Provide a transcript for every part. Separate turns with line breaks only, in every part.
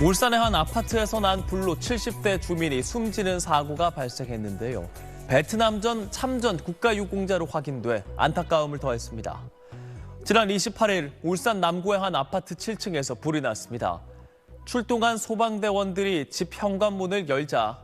울산의 한 아파트에서 난 불로 70대 주민이 숨지는 사고가 발생했는데요. 베트남전 참전 국가유공자로 확인돼 안타까움을 더했습니다. 지난 28일 울산 남구의 한 아파트 7층에서 불이 났습니다. 출동한 소방대원들이 집 현관문을 열자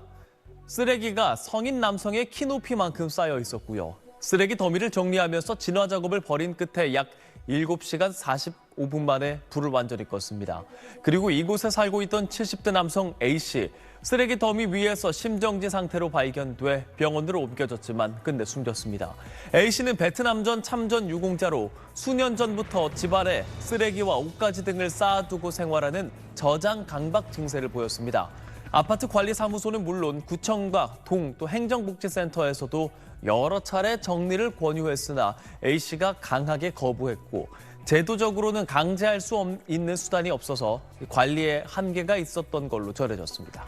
쓰레기가 성인 남성의 키 높이만큼 쌓여 있었고요. 쓰레기 더미를 정리하면서 진화 작업을 벌인 끝에 약 7시간 45분 만에 불을 완전히 껐습니다. 그리고 이곳에 살고 있던 70대 남성 A씨, 쓰레기 더미 위에서 심정지 상태로 발견돼 병원으로 옮겨졌지만 끝내 숨졌습니다. A씨는 베트남전 참전 유공자로 수년 전부터 집안에 쓰레기와 옷가지 등을 쌓아두고 생활하는 저장 강박 증세를 보였습니다. 아파트 관리사무소는 물론 구청과 동 또 행정복지센터에서도 여러 차례 정리를 권유했으나 A씨가 강하게 거부했고 제도적으로는 강제할 수 있는 수단이 없어서 관리에 한계가 있었던 걸로 전해졌습니다.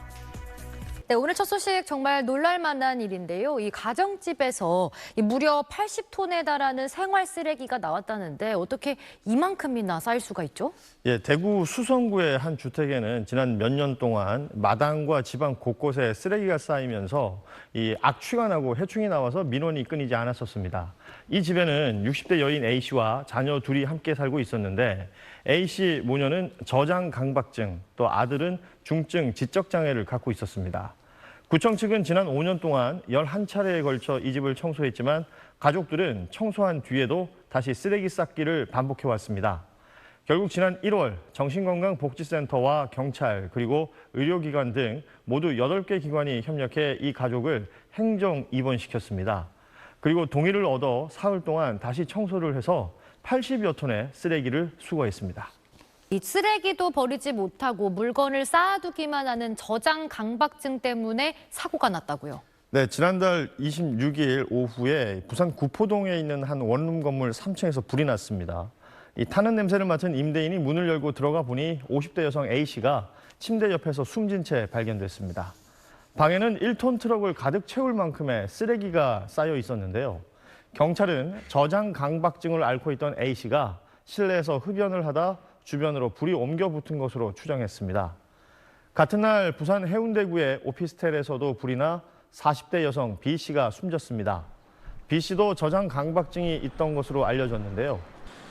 네, 오늘 첫 소식 정말 놀랄만한 일인데요. 이 가정집에서 무려 80톤에 달하는 생활 쓰레기가 나왔다는데 어떻게 이만큼이나 쌓일 수가 있죠?
예, 대구 수성구의 한 주택에는 지난 몇 년 동안 마당과 집안 곳곳에 쓰레기가 쌓이면서 이 악취가 나고 해충이 나와서 민원이 끊이지 않았었습니다. 이 집에는 60대 여인 A씨와 자녀 둘이 함께 살고 있었는데 A씨 모녀는 저장 강박증, 또 아들은 중증 지적장애를 갖고 있었습니다. 구청 측은 지난 5년 동안 11차례에 걸쳐 이 집을 청소했지만 가족들은 청소한 뒤에도 다시 쓰레기 쌓기를 반복해왔습니다. 결국 지난 1월 정신건강복지센터와 경찰 그리고 의료기관 등 모두 8개 기관이 협력해 이 가족을 행정 입원시켰습니다. 그리고 동의를 얻어 사흘 동안 다시 청소를 해서 80여 톤의 쓰레기를 수거했습니다.
이 쓰레기도 버리지 못하고 물건을 쌓아두기만 하는 저장 강박증 때문에 사고가 났다고요.
네, 지난달 26일 오후에 부산 구포동에 있는 한 원룸 건물 3층에서 불이 났습니다. 이 타는 냄새를 맡은 임대인이 문을 열고 들어가 보니 50대 여성 A씨가 침대 옆에서 숨진 채 발견됐습니다. 방에는 1톤 트럭을 가득 채울 만큼의 쓰레기가 쌓여 있었는데요. 경찰은 저장 강박증을 앓고 있던 A씨가 실내에서 흡연을 하다 주변으로 불이 옮겨 붙은 것으로 추정했습니다. 같은 날 부산 해운대구의 오피스텔에서도 불이 나 40대 여성 B씨가 숨졌습니다. B씨도 저장 강박증이 있던 것으로 알려졌는데요.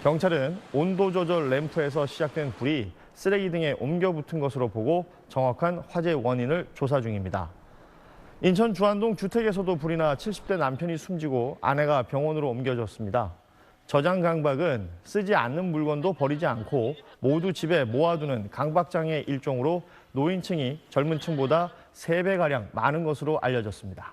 경찰은 온도 조절 램프에서 시작된 불이 쓰레기 등에 옮겨 붙은 것으로 보고 정확한 화재 원인을 조사 중입니다. 인천 주안동 주택에서도 불이 나 70대 남편이 숨지고 아내가 병원으로 옮겨졌습니다. 저장 강박은 쓰지 않는 물건도 버리지 않고 모두 집에 모아두는 강박장애 일종으로 노인층이 젊은 층보다 3배가량 많은 것으로 알려졌습니다.